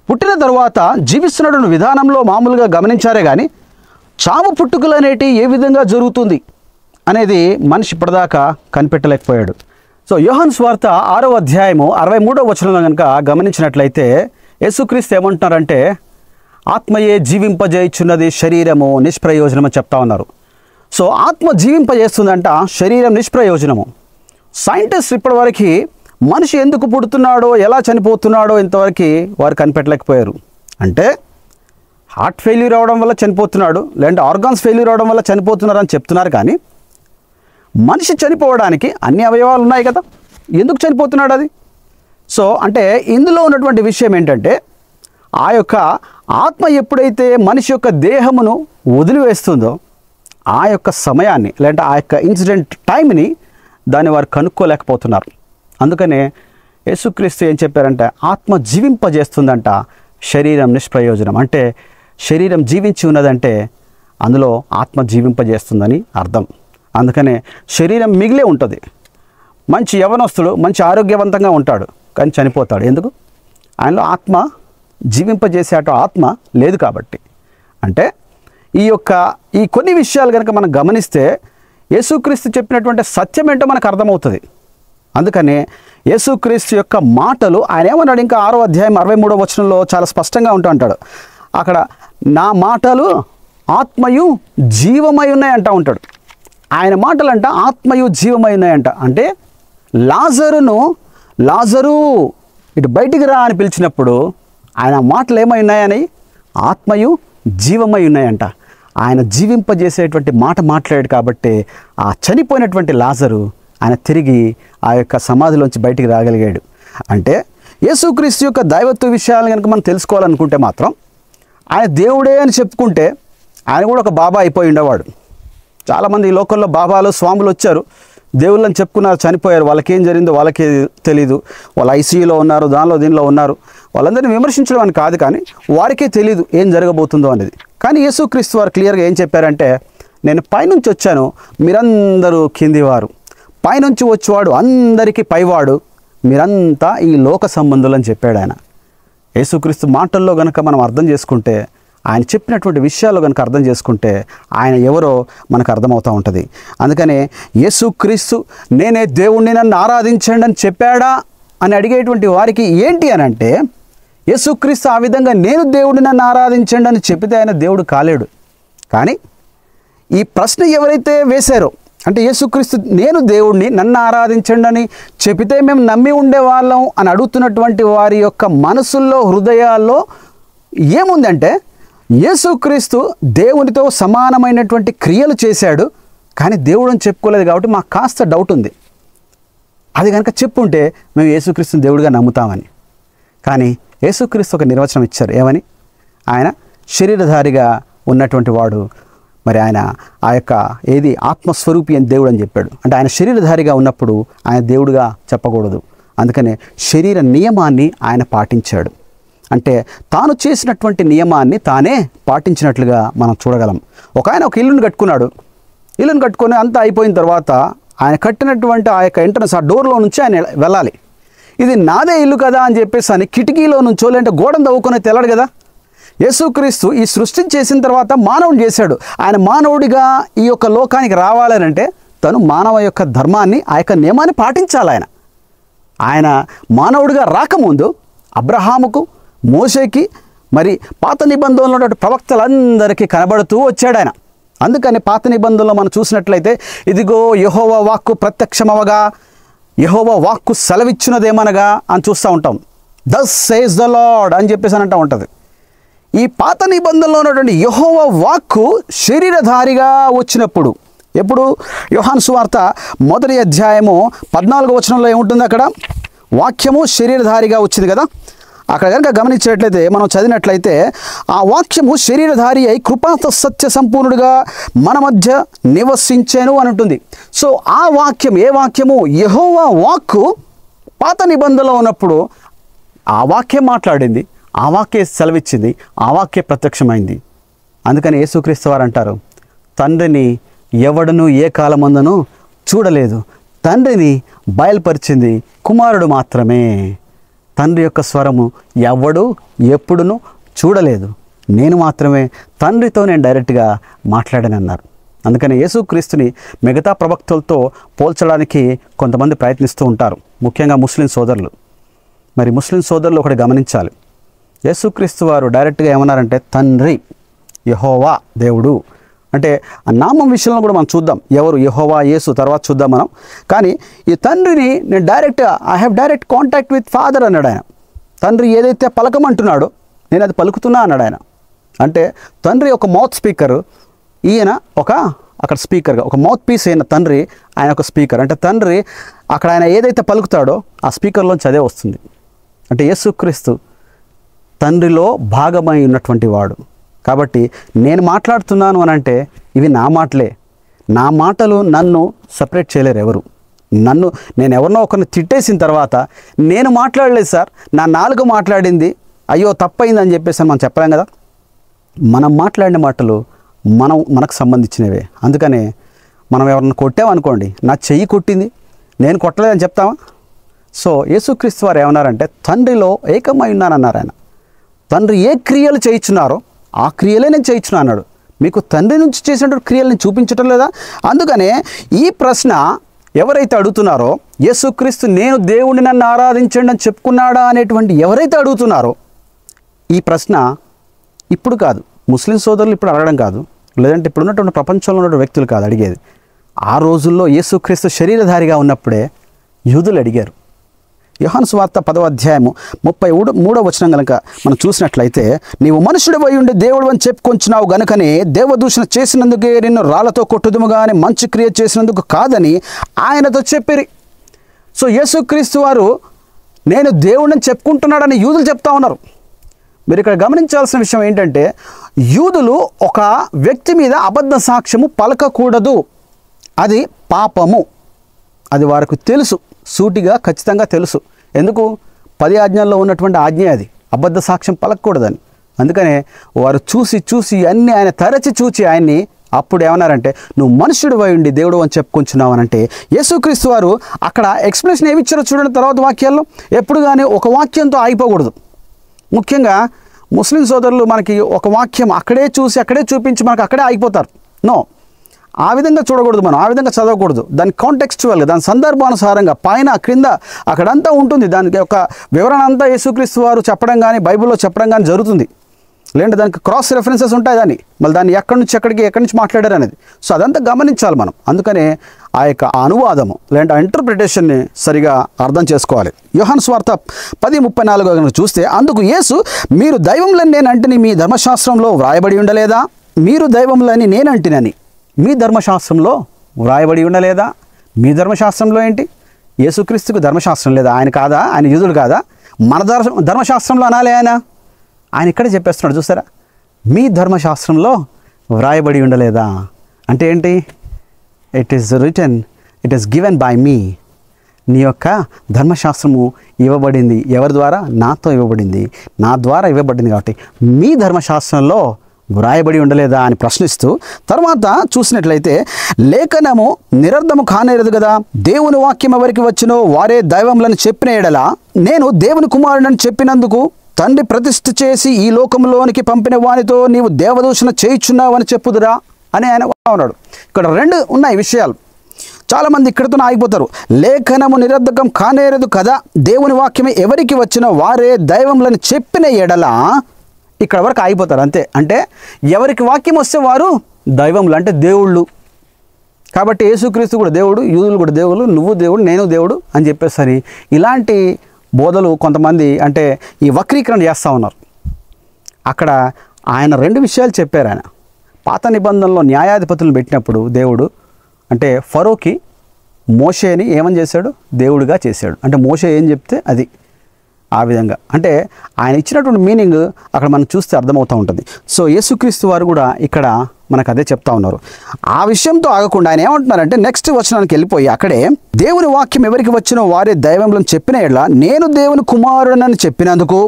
పుట్టిన తర్వాత జీవిస్తున్న విధానంలో మామూలుగా గమనించారే కానీ చావు పుట్టుకలు అనేటివి ఏ విధంగా జరుగుతుంది అనేది మనిషి ఇప్పటిదాకా కనిపెట్టలేకపోయాడు. సో యోహాను సువార్త 6వ అధ్యాయము 63వ వచనంలో కనుక గమనించినట్లయితే యేసుక్రీస్తు ఏమంటున్నారంటే ఆత్మయే జీవింపజేయుచున్నది, శరీరము నిష్ప్రయోజనం అని చెప్తా ఉన్నారు. సో ఆత్మ జీవింపజేస్తుందంట, శరీరం నిష్ప్రయోజనము. సైంటిస్ట్ ఇప్పటివరకు మనిషి ఎందుకు పుడుతున్నాడో, ఎలా చనిపోతున్నాడో ఇంతవరకు వారు కనిపెట్టలేకపోయారు. అంటే హార్ట్ ఫెయిల్యూర్ అవడం వల్ల చనిపోతున్నాడు, లేదంటే ఆర్గాన్స్ ఫెయిల్యూర్ అవడం వల్ల చనిపోతున్నారు అని చెప్తున్నారు. కానీ మనిషి చనిపోవడానికి అన్ని అవయవాలు ఉన్నాయి కదా, ఎందుకు చనిపోతున్నాడు అది? సో అంటే ఇందులో ఉన్నటువంటి విషయం ఏంటంటే ఆ యొక్క ఆత్మ ఎప్పుడైతే మనిషి యొక్క దేహమును వదిలివేస్తుందో ఆ యొక్క సమయాన్ని, లేదంటే ఆ యొక్క ఇన్సిడెంట్ టైంని దాన్ని వారు కనుక్కోలేకపోతున్నారు. అందుకనే యేసుక్రీస్తు ఏం చెప్పారంటే ఆత్మ జీవింపజేస్తుందంట, శరీరం నిష్ప్రయోజనం. అంటే శరీరం జీవించి ఉన్నదంటే అందులో ఆత్మ జీవింపజేస్తుందని అర్థం. అందుకనే శరీరం మిగిలే ఉంటుంది. మంచి యవనస్తుడు మంచి ఆరోగ్యవంతంగా ఉంటాడు కానీ చనిపోతాడు. ఎందుకు? ఆయనలో ఆత్మ జీవింపజేసే ఆత్మ లేదు కాబట్టి. అంటే ఈ కొన్ని విషయాలు కనుక మనం గమనిస్తే యేసుక్రీస్తు చెప్పినటువంటి సత్యం ఏంటో మనకు అర్థమవుతుంది. అందుకనే యేసుక్రీస్తు యొక్క మాటలు ఆయన ఏమన్నాడు, ఇంకా 6వ అధ్యాయం 63వ వచనంలో చాలా స్పష్టంగా అంటాడు. అక్కడ నా మాటలు ఆత్మయు జీవమై ఉన్నాయి అంటూ ఉంటాడు. ఆయన మాటలంట ఆత్మయు జీవమై ఉన్నాయంట. అంటే లాజరు ఇటు బయటికి రా అని పిలిచినప్పుడు ఆయన మాటలు ఏమై ఉన్నాయని ఆత్మయు జీవమై ఉన్నాయంట. ఆయన జీవింపజేసేటువంటి మాట మాట్లాడాడు కాబట్టి ఆ చనిపోయినటువంటి లాజరు ఆయన తిరిగి ఆ యొక్క సమాధిలోంచి బయటికి రాగలిగాడు. అంటే యేసుక్రీస్తు యొక్క దైవత్వ విషయాలను కనుక మనం తెలుసుకోవాలనుకుంటే మాత్రం ఆయన దేవుడే అని చెప్పుకుంటే ఆయన కూడా ఒక బాబా అయిపోయి ఉండేవాడు. చాలామంది ఈ లోకంలో బాబాలు స్వాములు వచ్చారు, దేవుళ్ళని చెప్పుకున్నారు, చనిపోయారు. వాళ్ళకేం జరిగిందో వాళ్ళకే తెలీదు. వాళ్ళు ఐసీయూలో ఉన్నారు, దీనిలో ఉన్నారు. వాళ్ళందరినీ విమర్శించడం అని కాదు, కానీ వారికే తెలీదు ఏం జరగబోతుందో అనేది. కానీ యేసుక్రీస్తు వారు క్లియర్గా ఏం చెప్పారంటే నేను పైనుంచి వచ్చాను, మీరందరూ కిందివారు. పైనుంచి వచ్చేవాడు అందరికీ పైవాడు, మీరంతా ఈ లోక సంబంధులు అని చెప్పాడు ఆయన. యేసుక్రీస్తు మాటల్లో కనుక మనం అర్థం చేసుకుంటే, ఆయన చెప్పినటువంటి విషయాలు కనుక అర్థం చేసుకుంటే ఆయన ఎవరో మనకు అర్థమవుతూ ఉంటుంది. అందుకనే యేసుక్రీస్తు నేనే దేవుణ్ణి నన్ను ఆరాధించండి అని చెప్పాడా అని అడిగేటువంటి వారికి ఏంటి అని అంటే యేసుక్రీస్తు ఆ విధంగా నేను దేవుడిని నన్ను ఆరాధించండి అని చెప్పితే ఆయన దేవుడు కాలేడు. కానీ ఈ ప్రశ్న ఎవరైతే వేశారో అంటే యేసుక్రీస్తు నేను దేవుడిని, నన్ను ఆరాధించండి అని చెబితే మేము నమ్మి ఉండేవాళ్ళం అని అడుగుతున్నటువంటి వారి యొక్క మనసుల్లో, హృదయాల్లో ఏముందంటే యేసుక్రీస్తు దేవునితో సమానమైనటువంటి క్రియలు చేశాడు, కానీ దేవుడు అని చెప్పుకోలేదు. కాబట్టి మాకు కాస్త డౌట్ ఉంది. అది కనుక చెప్పుంటే మేము యేసుక్రీస్తుని దేవుడిగా నమ్ముతామని. కానీ యేసుక్రీస్తు ఒక నిర్వచనం ఇచ్చారు. ఏమని? ఆయన శరీరధారిగా ఉన్నటువంటి వాడు, మరి ఆయన ఆ యొక్క ఆత్మస్వరూపి అని దేవుడు అని చెప్పాడు. అంటే ఆయన శరీరధారిగా ఉన్నప్పుడు ఆయన దేవుడిగా చెప్పకూడదు. అందుకనే శరీర నియమాన్ని ఆయన పాటించాడు. అంటే తాను చేసినటువంటి నియమాన్ని తానే పాటించినట్లుగా మనం చూడగలం. ఆయన ఒక ఇల్లును కట్టుకున్నాడు. ఇల్లును కట్టుకొని అంతా అయిపోయిన తర్వాత ఆయన కట్టినటువంటి ఆ యొక్క ఎంట్రన్స్, ఆ డోర్లో నుంచి ఆయన వెళ్ళాలి. ఇది నాదే ఇల్లు కదా అని చెప్పేసి అని కిటికీలో నుంచో లేదంటే గోడను తవ్వుకొని తెల్లడు కదా. యేసుక్రీస్తు ఈ సృష్టిని చేసిన తర్వాత మానవుని చేశాడు. ఆయన మానవుడిగా ఈ యొక్క లోకానికి రావాలనంటే తను మానవ యొక్క ధర్మాన్ని, ఆ యొక్క నియమాన్ని పాటించాలి. ఆయన మానవుడిగా రాకముందు అబ్రహాముకు, మోషేకి, మరి పాత నిబంధనలో ఉన్నటువంటి ప్రవక్తలందరికీ కనబడుతూ వచ్చాడు ఆయన. అందుకని పాత నిబంధనలో మనం చూసినట్లయితే, ఇదిగో యెహోవా వాక్కు ప్రత్యక్షమవగా, యెహోవా వాక్కు సెలవిచ్చినదేమనగా అని చూస్తూ ఉంటాం. దస్ సేస్ ద లార్డ్ అని చెప్పేసి అని అంటూ ఉంటుంది. ఈ పాత నిబంధనలో ఉన్నటువంటి యెహోవా వాక్కు శరీరధారిగా వచ్చినప్పుడు, ఎప్పుడు? యోహాను సువార్త 1వ అధ్యాయము 14వ వచనంలో ఏముంటుంది? అక్కడ వాక్యము శరీరధారిగా వచ్చింది కదా. అక్కడ కనుక గమనించేట్లయితే, మనం చదివినట్లయితే, ఆ వాక్యము శరీరధారి అయి కృపాత సత్య సంపూర్ణుడిగా మన మధ్య నివసించెను అని ఉంటుంది. సో ఆ వాక్యం, ఏ వాక్యము? యెహోవా వాక్కు పాత నిబంధనలో ఉన్నప్పుడు ఆ వాక్యం మాట్లాడింది, ఆ వాక్యం సెలవిచ్చింది, ఆ వాక్యం ప్రత్యక్షమైంది. అందుకని యేసుక్రీస్తు వారు అంటారు, తండ్రిని ఎవడును ఏ కాలమందును చూడలేదు, తండ్రిని బయలుపరిచింది కుమారుడు మాత్రమే. తండ్రి యొక్క స్వరము ఎవడు ఎప్పుడును చూడలేదు, నేను మాత్రమే తండ్రితో నేను డైరెక్ట్గా మాట్లాడానన్నారు. అందుకని యేసుక్రీస్తుని మిగతా ప్రవక్తలతో పోల్చడానికి కొంతమంది ప్రయత్నిస్తూ ఉంటారు, ముఖ్యంగా ముస్లిం సోదరులు. మరి ముస్లిం సోదరులు ఒకటి గమనించాలి. యేసుక్రీస్తు వారు డైరెక్ట్గా ఏమన్నారంటే తండ్రి, యెహోవా దేవుడు. అంటే ఆ నామం విషయంలో కూడా మనం చూద్దాం, ఎవరు? యెహోవా, యేసు తర్వాత చూద్దాం మనం. కానీ ఈ తండ్రిని నేను I have direct contact with father అన్నాడు ఆయన. తండ్రి ఏదైతే పలకమంటున్నాడో నేను అది పలుకుతున్నా అన్నాడు ఆయన. అంటే తండ్రి ఒక మౌత్ స్పీకరు, ఈయన అక్కడ స్పీకర్గా ఒక మౌత్ పీస్ అయిన తండ్రి, ఆయన ఒక స్పీకర్. అంటే తండ్రి అక్కడ ఆయన ఏదైతే పలుకుతాడో ఆ స్పీకర్లోంచి అదే వస్తుంది. అంటే యేసుక్రీస్తు తండ్రిలో భాగమై ఉన్నటువంటి వాడు. కాబట్టి నేను మాట్లాడుతున్నాను అని అంటే ఇవి నా మాటలే. నా మాటలు నన్ను సపరేట్ చేయలేరు ఎవరు. నేను ఎవరినో ఒకరిని తిట్టేసిన తర్వాత నేను మాట్లాడలేదు సార్, నా నాలుక మాట్లాడింది, అయ్యో తప్పైంది అని చెప్పేసి మనం చెప్పలేం కదా. మనం మాట్లాడిన మాటలు మనకు సంబంధించినవే. అందుకనే మనం ఎవరిని కొట్టామనుకోండి, నా చెయ్యి కొట్టింది, నేను కొట్టలేదని చెప్తామా? సో యేసుక్రీస్తు వారు ఏమన్నారంటే తండ్రిలో ఏకమై ఉన్నానన్నారు ఆయన. తండ్రి ఏ క్రియలు చేయించున్నారో ఆ క్రియలే నేను చేయించున్నా అన్నాడు. మీకు తండ్రి నుంచి చేసినటువంటి క్రియలను చూపించటం లేదా? అందుకనే ఈ ప్రశ్న ఎవరైతే అడుగుతున్నారో, యేసుక్రీస్తు నేను దేవుడిని నన్ను ఆరాధించండి అని చెప్పుకున్నాడా అనేటువంటి ఎవరైతే అడుగుతున్నారో, ఈ ప్రశ్న ఇప్పుడు కాదు, ముస్లిం సోదరులు ఇప్పుడు అడగడం కాదు, లేదంటే ఇప్పుడు ఉన్నటువంటి ప్రపంచంలో ఉన్నటువంటి వ్యక్తులు కాదు అడిగేది. ఆ రోజుల్లో యేసుక్రీస్తు శరీరధారిగా ఉన్నప్పుడే యూదులు అడిగారు. యోహాను సువార్త 10వ అధ్యాయము 33వ వచనం కనుక మనం చూసినట్లయితే, నీవు మనుషుడివై ఉండి దేవుడు అని చెప్పుకొంచున్నావు గనుకనే దేవదూషణ చేసినందుకే నిన్ను రాళ్లతో కొట్టుదుము కానీ మంచి క్రియ చేసినందుకు కాదని ఆయనతో చెప్పిరి. సో యేసుక్రీస్తు వారు నేను దేవుడిని చెప్పుకుంటున్నాడని యూదులు చెప్తా ఉన్నారు. మీరు ఇక్కడ గమనించాల్సిన విషయం ఏంటంటే, యూదులు ఒక వ్యక్తి మీద అబద్ధ సాక్ష్యము పలకకూడదు, అది పాపము. అది వారికి తెలుసు, సూటిగా ఖచ్చితంగా తెలుసు. ఎందుకు? 10 ఆజ్ఞల్లో ఉన్నటువంటి ఆజ్ఞ అది, అబద్ధ సాక్ష్యం పలకకూడదని. అందుకనే వారు చూసి అన్నీ ఆయన తరచి చూచి ఆయన్ని అప్పుడు ఏమన్నారంటే నువ్వు మనుషుడివై ఉండి దేవుడు అని చెప్పుకుంటున్నావు అని అంటే, యేసుక్రీస్తు వారు అక్కడ ఎక్స్ప్లెనేషన్ ఏమి ఇచ్చారో చూడండి తర్వాత వాక్యాల్లో. ఎప్పుడు కానీ ఒక వాక్యంతో ఆగిపోకూడదు. ముఖ్యంగా ముస్లిం సోదరులు మనకి ఒక వాక్యం అక్కడే చూసి అక్కడే చూపించి మనకు అక్కడే ఆగిపోతారు. నో, ఆ విధంగా చూడకూడదు, మనం ఆ విధంగా చదవకూడదు. దాని కాంటెక్స్చువల్గా, దాని సందర్భానుసారంగా పైన క్రింద అక్కడంతా ఉంటుంది. దానికి ఒక వివరణ అంతా యేసుక్రీస్తు వారు చెప్పడం కానీ బైబిల్లో చెప్పడం కానీ జరుగుతుంది. లేదంటే దానికి క్రాస్ రెఫరెన్సెస్ ఉంటాయి, మళ్ళీ దాన్ని ఎక్కడి నుంచి మాట్లాడారు అనేది. సో అదంతా గమనించాలి మనం. అందుకనే ఆ యొక్క అనువాదము లేదంటే ఇంటర్ప్రిటేషన్ని సరిగా అర్థం చేసుకోవాలి. యోహాను సువార్త 10:34 కనుక చూస్తే, అందుకు యేసు, మీరు దైవములని నేనంటిని మీ ధర్మశాస్త్రంలో వ్రాయబడి ఉండలేదా? మీరు దైవములని నేనంటినని మీ ధర్మశాస్త్రంలో వ్రాయబడి ఉండలేదా? మీ ధర్మశాస్త్రంలో ఏంటి? యేసుక్రీస్తుకు ధర్మశాస్త్రం లేదా? ఆయన కాదా? ఆయన యూదుడు కాదా? మన ధర్మశాస్త్రంలో అనాలి ఆయన ఇక్కడే చెప్పేస్తున్నాడు చూసారా, మీ ధర్మశాస్త్రంలో వ్రాయబడి ఉండలేదా అంటే ఏంటి? It is written, it is given by me. నీ యొక్క ధర్మశాస్త్రము ఇవ్వబడింది ఎవరి ద్వారా? నాతో ఇవ్వబడింది, నా ద్వారా ఇవ్వబడింది. కాబట్టి మీ ధర్మశాస్త్రంలో వ్రాయబడి ఉండలేదా అని ప్రశ్నిస్తూ తర్వాత చూసినట్లయితే, లేఖనము నిరర్ధము కానేరదు కదా, దేవుని వాక్యం ఎవరికి వచ్చినో వారే దైవములను చెప్పిన ఎడల నేను దేవుని కుమారుడని చెప్పినందుకు తండ్రి ప్రతిష్ఠ చేసి ఈ లోకంలోనికి పంపిన వానితో నీవు దేవదూషణ చేయుచున్నావు అని చెప్పుదురా అని ఆయన ఉన్నాడు. ఇక్కడ రెండు ఉన్నాయి విషయాలు. చాలామంది ఇక్కడితో ఆగిపోతారు. లేఖనము నిరర్ధకం కానేరదు కదా, దేవుని వాక్యమే ఎవరికి వచ్చినో వారే దైవములను చెప్పిన ఎడల, ఇక్కడ వరకు ఆగిపోతారు అంతే. అంటే ఎవరికి వాక్యం వస్తే వారు దైవములు, అంటే దేవుళ్ళు. కాబట్టి యేసుక్రీస్తు కూడా దేవుడు, యూదులు కూడా దేవుడు, నువ్వు దేవుడు, నేను దేవుడు అని చెప్పేసరి ఇలాంటి బోధలు కొంతమంది అంటే ఈ వక్రీకరణ చేస్తూ ఉన్నారు. అక్కడ ఆయన రెండు విషయాలు చెప్పారు. ఆయన పాత నిబంధనలో న్యాయాధిపతులను పెట్టినప్పుడు దేవుడు అంటే ఫరోకి మోషేని ఏమని చేశాడు? దేవుడిగా చేశాడు. అంటే మోషే ఏం చెప్తే అది ఆ విధంగా. అంటే ఆయన ఇచ్చినటువంటి మీనింగ్ అక్కడ మనం చూస్తే అర్థమవుతూ ఉంటుంది. సో యేసుక్రీస్తు వారు కూడా ఇక్కడ మనకు అదే చెప్తా ఉన్నారు. ఆ విషయంతో ఆగకుండా ఆయన ఏమంటున్నారంటే నెక్స్ట్ వచనానికి వెళ్ళిపోయి అక్కడే, దేవుని వాక్యం ఎవరికి వచ్చినో వారే దైవములను చెప్పిన ఎడల నేను దేవుని కుమారుడనని చెప్పినందుకు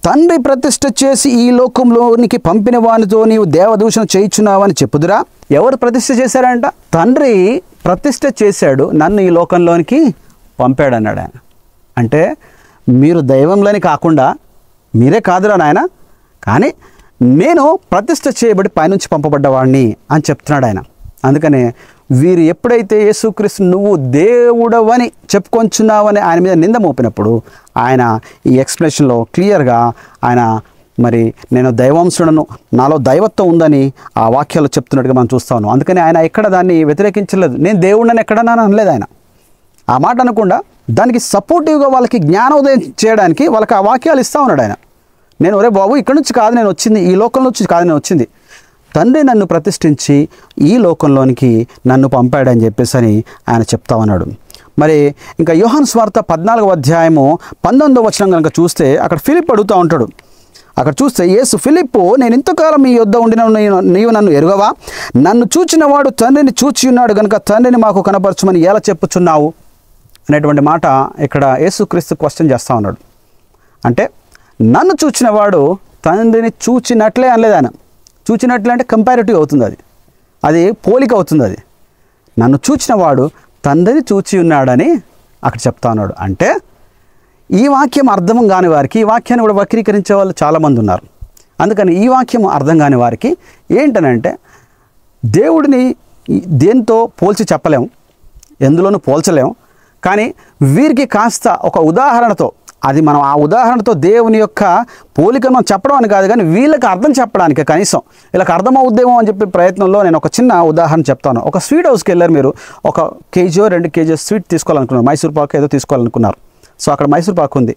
తండ్రి ప్రతిష్ఠ చేసి ఈ లోకంలోనికి పంపిన వానితో నీవు దేవదూషణ చేయుచున్నావు అని చెప్పుదురా? ఎవరు ప్రతిష్ఠ చేశారంట? తండ్రి ప్రతిష్ఠ చేశాడు, నన్ను ఈ లోకంలోనికి పంపాడు అన్నాడు ఆయన. అంటే మీరు దైవంలని కాకుండా మీరే కాదురా నాయన, కానీ నేను ప్రతిష్ఠ చేయబడి పైనుంచి పంపబడ్డవాడిని అని చెప్తున్నాడు ఆయన. అందుకనే వీరు ఎప్పుడైతే యేసుక్రీస్తు నువ్వు దేవుడవని చెప్పుకొంచున్నావని ఆయన మీద నింద మోపినప్పుడు ఆయన ఈ ఎక్స్ప్లెనేషన్లో క్లియర్గా ఆయన మరి నేను దైవాంశుడను, నాలో దైవత్వం ఉందని ఆ వాక్యాలు చెప్తున్నట్టుగా మనం చూస్తా ఉన్నాం. అందుకని ఆయన ఎక్కడ దాన్ని వ్యతిరేకించలేదు. నేను దేవుడిని ఎక్కడన్నా అనలేదు ఆయన. ఆ మాట అనకుండా దానికి సపోర్టివ్గా వాళ్ళకి జ్ఞానోదయం చేయడానికి వాళ్ళకి ఆ వాక్యాలు ఇస్తూ ఉన్నాడు ఆయన. నేను ఒరే బాబు ఇక్కడ నుంచి కాదు నేను వచ్చింది, ఈ లోకం నుంచి కాదు నేను వచ్చింది, తండ్రి నన్ను ప్రతిష్ఠించి ఈ లోకంలోనికి నన్ను పంపాడని చెప్పేసి అని ఆయన చెప్తా ఉన్నాడు. మరి ఇంకా యోహాను సువార్త 14వ అధ్యాయము 19వ వచనం కనుక చూస్తే అక్కడ ఫిలిప్ అడుగుతూ ఉంటాడు. అక్కడ చూస్తే యేసు, ఫిలిప్పు, నేను ఇంతకాలం మీ యొద్ద ఉండిన నీవు నన్ను ఎరుగవా? నన్ను చూచిన వాడు తండ్రిని చూచి ఉన్నాడు కనుక తండ్రిని మాకు కనపరచమని ఎలా చెప్పుచున్నావు అనేటువంటి మాట ఇక్కడ యేసుక్రీస్తు క్వశ్చన్ చేస్తూ ఉన్నాడు. అంటే నన్ను చూచిన వాడు తండ్రిని చూచినట్లే అనలేదు ఆయన. చూచినట్లే అంటే కంపారిటివ్ అవుతుంది, అది పోలిక అవుతుంది. నన్ను చూచిన వాడు తండ్రిని చూచి ఉన్నాడని అక్కడ చెప్తా ఉన్నాడు. అంటే ఈ వాక్యం అర్థం కాని వారికి ఈ వాక్యాన్ని కూడా వక్రీకరించే వాళ్ళు చాలామంది ఉన్నారు. అందుకని ఈ వాక్యం అర్థం కాని వారికి ఏంటనంటే దేవుడిని దేంతో పోల్చి చెప్పలేము, ఎందులోనూ పోల్చలేము. కానీ వీరికి కాస్త ఒక ఉదాహరణతో, అది మనం ఆ ఉదాహరణతో దేవుని యొక్క పోలికను మనం చెప్పడం అని కాదు, కానీ వీళ్ళకి అర్థం చెప్పడానికి కనీసం వీళ్ళకి అర్థమవుద్దేమో అని చెప్పే ప్రయత్నంలో నేను ఒక చిన్న ఉదాహరణ చెప్తాను. ఒక స్వీట్ హౌస్కి వెళ్ళారు మీరు, 1 కేజీ 2 కేజీ స్వీట్ తీసుకోవాలనుకున్నారు, మైసూర్ పాక్ ఏదో తీసుకోవాలనుకున్నారు. సో అక్కడ మైసూర్ పాక్ ఉంది.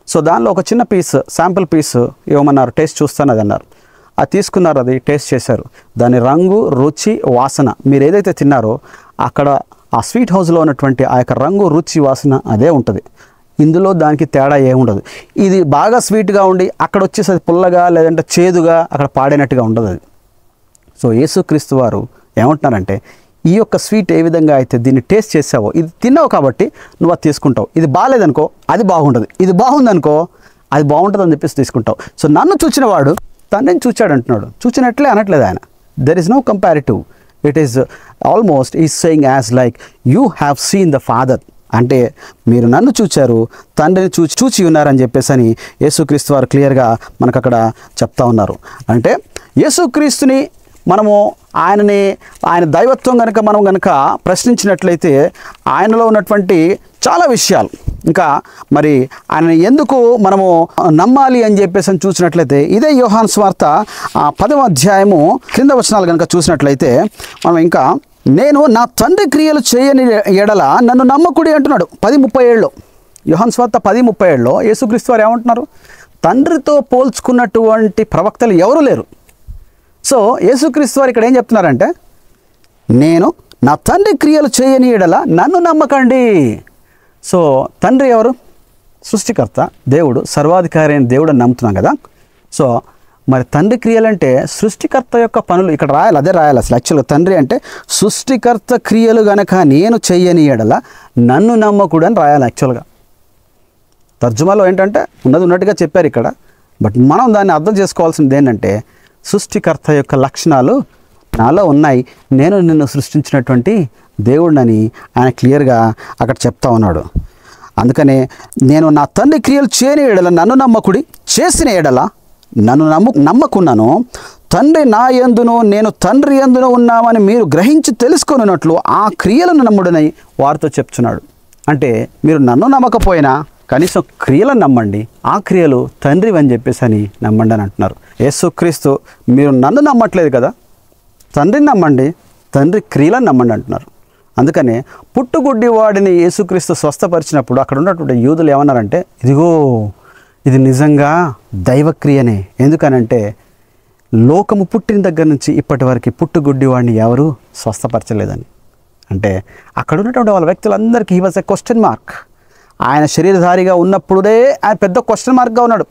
సో దానిలో ఒక చిన్న పీస్, శాంపుల్ పీస్ ఇవ్వమన్నారు, టేస్ట్ చూస్తాను అది అన్నారు. అది తీసుకున్నారు, అది టేస్ట్ చేశారు. దాని రంగు, రుచి, వాసన మీరు ఏదైతే తిన్నారో అక్కడ ఆ స్వీట్ హౌస్లో ఉన్నటువంటి ఆ యొక్క రంగు, రుచి, వాసన అదే ఉంటుంది. ఇందులో దానికి తేడా ఏముండదు. ఇది బాగా స్వీట్గా ఉండి అక్కడ వచ్చేసి అది పుల్లగా లేదంటే చేదుగా అక్కడ పాడైనట్టుగా ఉండదు అది. సో యేసుక్రీస్తు వారు ఏమంటున్నారంటే ఈ యొక్క స్వీట్ ఏ విధంగా అయితే దీన్ని టేస్ట్ చేసావో, ఇది తిన్నావు కాబట్టి నువ్వు అది తీసుకుంటావు. ఇది బాగాలేదనుకో అది బాగుంటుంది, ఇది బాగుందనుకో అది బాగుంటుంది అని చెప్పేసి తీసుకుంటావు. సో నన్ను చూచిన వాడు తండ్రిని చూచాడు అంటున్నాడు. చూచినట్లే అనట్లేదు ఆయన. There is no comparative. It is almost is saying as like you have seen the father. అంటే మీరు నన్ను చూచారు, తండ్రిని చూచి ఉన్నారని చెప్పేసి అని యేసుక్రీస్తు వారు క్లియర్గా మనకు అక్కడ చెప్తా ఉన్నారు. అంటే యేసుక్రీస్తుని మనము ఆయన దైవత్వం మనం కనుక ప్రశ్నించినట్లయితే ఆయనలో ఉన్నటువంటి చాలా విషయాలు, ఇంకా మరి ఆయన ఎందుకు మనము నమ్మాలి అని చెప్పేసి చూసినట్లయితే ఇదే యోహాను సువార్త 10వ అధ్యాయము క్రింద వచనాలు కనుక చూసినట్లయితే మనం ఇంకా నేను నా తండ్రి క్రియలు చేయని ఎడల నన్ను నమ్మకుడి అంటున్నాడు 10:37లో. యోహాను సువార్త 10:37లో యేసుక్రీస్తు వారు ఏమంటున్నారు? తండ్రితో పోల్చుకున్నటువంటి ప్రవక్తలు ఎవరు లేరు. సో యేసుక్రీస్తు వారు ఇక్కడ ఏం చెప్తున్నారంటే, నేను నా తండ్రి క్రియలు చేయని ఎడల నన్ను నమ్మకండి. సో తండ్రి ఎవరు? సృష్టికర్త, దేవుడు, సర్వాధికారి అయిన దేవుడు అని నమ్ముతున్నాం కదా. సో మరి తండ్రి క్రియలంటే సృష్టికర్త యొక్క పనులు ఇక్కడ రాయాలి, అదే రాయాలి అసలు. యాక్చువల్గా తండ్రి అంటే సృష్టికర్త క్రియలు గనక నేను చెయ్యని ఎడల నన్ను నమ్మకుడు అని రాయాలి యాక్చువల్గా. తర్జుమాలో ఏంటంటే ఉన్నది ఉన్నట్టుగా చెప్పారు ఇక్కడ. బట్ మనం దాన్ని అర్థం చేసుకోవాల్సింది ఏంటంటే, సృష్టికర్త యొక్క లక్షణాలు నాలో ఉన్నాయి, నేను నిన్ను సృష్టించినటువంటి దేవుడినని ఆయన క్లియర్గా అక్కడ చెప్తా ఉన్నాడు. అందుకనే నేను నా తండ్రి క్రియలు చేయని ఎడల నన్ను నమ్మకుడి, చేసిన ఎడల నన్ను నమ్మకున్నాను. తండ్రి నా యందును నేను తండ్రి యందును ఉన్నామని మీరు గ్రహించి తెలుసుకొనున్నట్లు ఆ క్రియలను నమ్ముడని వారితో చెప్తున్నాడు. అంటే మీరు నన్ను నమ్మకపోయినా కనీసం క్రియలను నమ్మండి, ఆ క్రియలు తండ్రి అని చెప్పేసి అని నమ్మండి అని అంటున్నారు. యేసుక్రీస్తు మీరు నన్ను నమ్మట్లేదు కదా, తండ్రిని నమ్మండి, తండ్రి క్రియలను నమ్మండి అంటున్నారు. అందుకనే పుట్టుగుడ్డి వాడిని యేసుక్రీస్తు స్వస్థపరిచినప్పుడు అక్కడ ఉన్నటువంటి యూదులు ఏమన్నారంటే, ఇదిగో ఇది నిజంగా దైవక్రియనే. ఎందుకనంటే లోకము పుట్టిన దగ్గర నుంచి ఇప్పటి వరకు పుట్టుగుడ్డి వాడిని ఎవరు స్వస్థపరచలేదని. అంటే అక్కడ ఉన్నటువంటి వాళ్ళ వ్యక్తులందరికీ he was a question mark. ఆయన శరీరధారిగా ఉన్నప్పుడే ఆయన పెద్ద క్వశ్చన్ మార్క్గా ఉన్నాడు.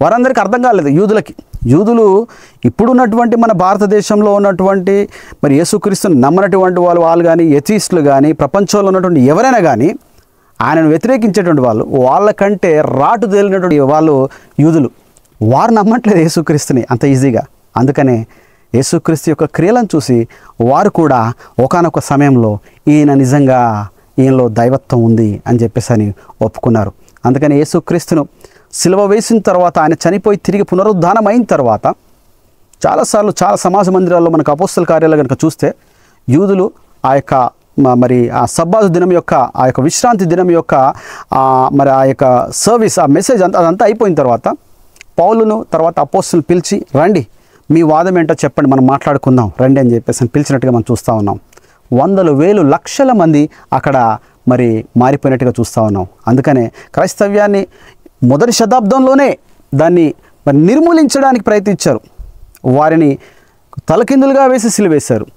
వారందరికీ అర్థం కాలేదు యూదులకి. యూదులు ఇప్పుడున్నటువంటి మన భారతదేశంలో ఉన్నటువంటి మరి యేసుక్రీస్తుని నమ్మనటువంటి వాళ్ళు కానీ, ఎథీస్టులు కానీ, ప్రపంచంలో ఉన్నటువంటి ఎవరైనా కానీ ఆయనను వ్యతిరేకించేటువంటి వాళ్ళకంటే రాటు తేలినటువంటి వాళ్ళు యూదులు. వారు నమ్మట్లేదు యేసుక్రీస్తుని అంత ఈజీగా. అందుకనే యేసుక్రీస్తు యొక్క క్రియలను చూసి వారు కూడా ఒకానొక సమయంలో ఈయన నిజంగా ఈయనలో దైవత్వం ఉంది అని చెప్పేసి అని ఒప్పుకున్నారు. అందుకని యేసుక్రీస్తును సిలువ వేసిన తర్వాత, ఆయన చనిపోయి తిరిగి పునరుద్ధానం అయిన తర్వాత చాలాసార్లు చాలా సమాజ మందిరాల్లో మనకు అపోస్తల కార్యాలు కనుక చూస్తే యూదులు ఆ యొక్క మరి ఆ సబ్బాతు దినం యొక్క ఆ యొక్క విశ్రాంతి దినం యొక్క మరి ఆ యొక్క సర్వీస్, ఆ మెసేజ్ అదంతా అయిపోయిన తర్వాత పౌలును తర్వాత అపోస్తలను పిలిచి, రండి మీ వాదం ఏంటో చెప్పండి, మనం మాట్లాడుకుందాం రండి అని చెప్పేసి పిలిచినట్టుగా మనం చూస్తూ ఉన్నాం. వందలు వేలు లక్షల మంది అక్కడ మరి మారిపోయినట్టుగా చూస్తూ ఉన్నాం. అందుకనే క్రైస్తవ్యాన్ని మొదటి శతాబ్దంలోనే దాన్ని మరి నిర్మూలించడానికి ప్రయత్నించారు. వారిని తలకిందులుగా వేసి సిలువేశారు.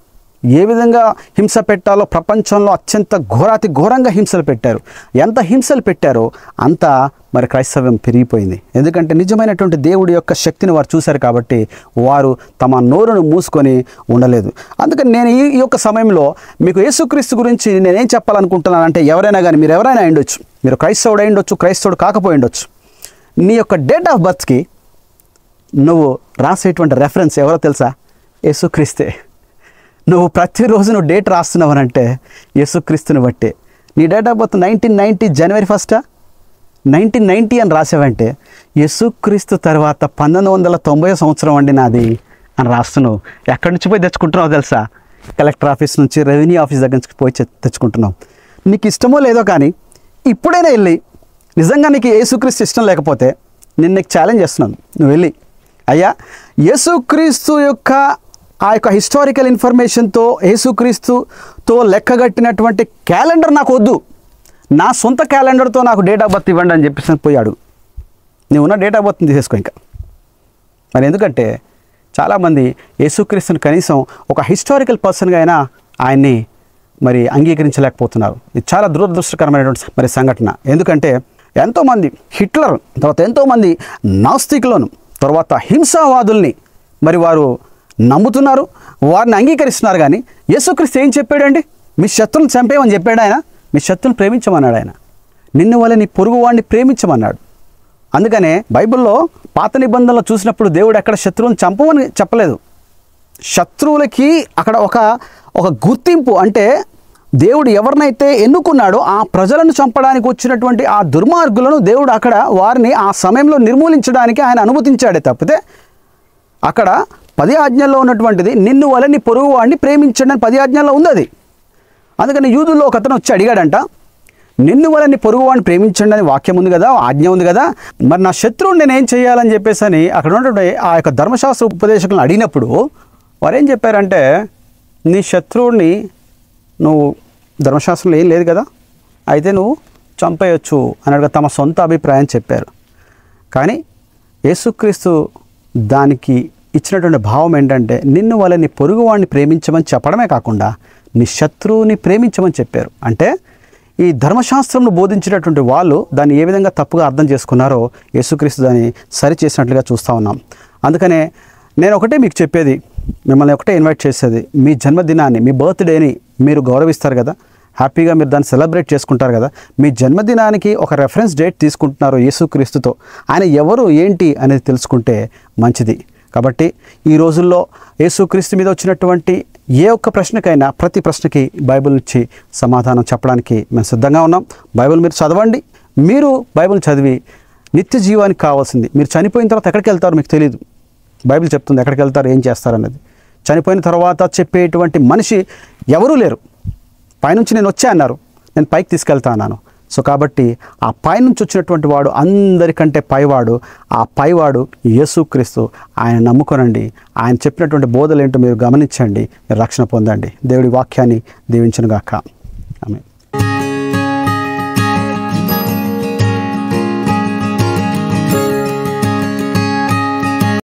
ఏ విధంగా హింస పెట్టాలో ప్రపంచంలో అత్యంత ఘోరాతి ఘోరంగా హింసలు పెట్టారు. ఎంత హింసలు పెట్టారో అంత మరి క్రైస్తవ్యం పెరిగిపోయింది. ఎందుకంటే నిజమైనటువంటి దేవుడి యొక్క శక్తిని వారు చూశారు కాబట్టి వారు తమ నోరును మూసుకొని ఉండలేదు. అందుకని నేను ఈ యొక్క సమయంలో మీకు యేసుక్రీస్తు గురించి నేనేం చెప్పాలనుకుంటున్నానంటే, ఎవరైనా కానీ మీరు ఎవరైనా అయ్యుండొచ్చు, మీరు క్రైస్తవుడు అయ్యుండొచ్చు, క్రైస్తవుడు కాకపోయి ఉండొచ్చు, నీ యొక్క డేట్ ఆఫ్ బర్త్కి నువ్వు రాసేటువంటి రెఫరెన్స్ ఎవరో తెలుసా? యేసుక్రీస్తే. నువ్వు ప్రతిరోజు నువ్వు డేట్ రాస్తున్నావనంటే యేసుక్రీస్తుని బట్టే. నీ డేట్ ఆఫ్ బర్త్ 1990 జనవరి 1 1990 అని రాసావంటే యేసుక్రీస్తు తర్వాత 1990 సంవత్సరం అండి నాది అని రాస్తున్నావు. ఎక్కడి నుంచి పోయి తెచ్చుకుంటున్నావు తెలుసా? కలెక్టర్ ఆఫీస్ నుంచి, రెవెన్యూ ఆఫీస్ దగ్గర నుంచి పోయి తెచ్చుకుంటున్నావు. నీకు ఇష్టమో లేదో కానీ ఇప్పుడైనా వెళ్ళి, నిజంగా నీకు యేసుక్రీస్తు ఇష్టం లేకపోతే నేను నీకు ఛాలెంజ్ చేస్తున్నాను, నువ్వు వెళ్ళి అయ్యా యేసుక్రీస్తు యొక్క ఆ యొక్క హిస్టారికల్ ఇన్ఫర్మేషన్తో, యేసుక్రీస్తుతో లెక్కగట్టినటువంటి క్యాలెండర్ నాకు వద్దు, నా సొంత క్యాలెండర్తో నాకు డేట్ ఆఫ్ బర్త్ ఇవ్వండి అని చెప్పేసి పోయాడు. నువ్వు ఉన్న డేట్ ఆఫ్ బర్త్ని తీసేసుకో ఇంకా. మరి ఎందుకంటే చాలామంది యేసుక్రీస్తుని కనీసం ఒక హిస్టారికల్ పర్సన్గా అయినా ఆయన్ని మరి అంగీకరించలేకపోతున్నారు. ఇది చాలా దురదృష్టకరమైనటువంటి మరి సంఘటన. ఎందుకంటే ఎంతోమంది హిట్లర్, తర్వాత ఎంతోమంది నాస్తికులను, తర్వాత హింసావాదుల్ని మరి వారు నమ్ముతున్నారు, వారిని అంగీకరిస్తున్నారు. కానీ యేసుక్రీస్తు ఏం చెప్పాడండి? మీ శత్రువులను చంపేయమని చెప్పాడు ఆయన. మీ శత్రువుని ప్రేమించమన్నాడు ఆయన. నిన్ను వల్ల నీ పొరుగు వాడిని ప్రేమించమన్నాడు. అందుకనే బైబిల్లో పాత నిబంధనలు చూసినప్పుడు దేవుడు ఎక్కడ శత్రువుని చంపమని చెప్పలేదు. శత్రువులకి అక్కడ ఒక గుర్తింపు, అంటే దేవుడు ఎవరినైతే ఎన్నుకున్నాడో ఆ ప్రజలను చంపడానికి వచ్చినటువంటి ఆ దుర్మార్గులను దేవుడు అక్కడ వారిని ఆ సమయంలో నిర్మూలించడానికి ఆయన అనుమతించాడే తప్పితే అక్కడ 10 ఆజ్ఞల్లో ఉన్నటువంటిది నిన్ను వల్ల నీ పొరుగు వాడిని ప్రేమించండి అని 10 ఆజ్ఞల్లో ఉంది అది. అందుకని యూదుల్లో ఒక అతను వచ్చి అడిగాడంట, నిన్ను వల్ల నీ పొరుగు వాడిని ప్రేమించండి అని వాక్యం ఉంది కదా, ఆజ్ఞ ఉంది కదా, మరి నా శత్రువుని నేనేం చేయాలని చెప్పేసి అని అక్కడ ఉన్నటువంటి ఆ యొక్క ధర్మశాస్త్ర ఉపదేశకులను అడిగినప్పుడు వారు ఏం చెప్పారంటే, నీ శత్రువుని నువ్వు ధర్మశాస్త్రంలో ఏం లేదు కదా, అయితే నువ్వు చంపేయచ్చు అన్నట్టుగా తమ సొంత అభిప్రాయం చెప్పారు. కానీ యేసుక్రీస్తు దానికి ఇచ్చినటువంటి భావం ఏంటంటే నిన్ను వల్ల నీ పొరుగువాడిని ప్రేమించమని చెప్పడమే కాకుండా నీ శత్రువుని ప్రేమించమని చెప్పారు. అంటే ఈ ధర్మశాస్త్రంను బోధించినటువంటి వాళ్ళు దాన్ని ఏ విధంగా తప్పుగా అర్థం చేసుకున్నారో యేసుక్రీస్తు దాన్ని సరిచేసినట్లుగా చూస్తూ ఉన్నాం. అందుకనే నేను ఒకటే మీకు చెప్పేది, మిమ్మల్ని ఒకటే ఇన్వైట్ చేసేది, మీ జన్మదినాన్ని, మీ బర్త్డేని మీరు గౌరవిస్తారు కదా, హ్యాపీగా మీరు దాన్ని సెలబ్రేట్ చేసుకుంటారు కదా. మీ జన్మదినానికి ఒక రెఫరెన్స్ డేట్ తీసుకుంటున్నారు యేసుక్రీస్తుతో, ఆయన ఎవరు ఏంటి అనేది తెలుసుకుంటే మంచిది. కాబట్టి ఈ రోజుల్లో యేసుక్రీస్తు మీద వచ్చినటువంటి ఏ ఒక్క ప్రశ్నకైనా ప్రతి ప్రశ్నకి బైబిల్ నుంచి సమాధానం చెప్పడానికి మేము సిద్ధంగా ఉన్నాం. బైబిల్ మీరు చదవండి. మీరు బైబిల్ చదివి నిత్య జీవానికి కావాల్సింది, మీరు చనిపోయిన తర్వాత ఎక్కడికి వెళ్తారో మీకు తెలియదు. బైబిల్ చెప్తుంది ఎక్కడికి వెళ్తారు, ఏం చేస్తారన్నది. చనిపోయిన తర్వాత చెప్పేటువంటి మనిషి ఎవరూ లేరు. పైనుంచి నేను వచ్చా అన్నారు, నేను పైకి తీసుకెళ్తా అన్నాను. సో కాబట్టి ఆ పైనుంచి వచ్చినటువంటి వాడు అందరికంటే పైవాడు. ఆ పైవాడు యేసుక్రీస్తు. ఆయన నమ్ముకొనండి. ఆయన చెప్పినటువంటి బోధలు ఏంటో మీరు గమనించండి, రక్షణ పొందండి. దేవుడి వాక్యాన్ని దీవించునుగాక.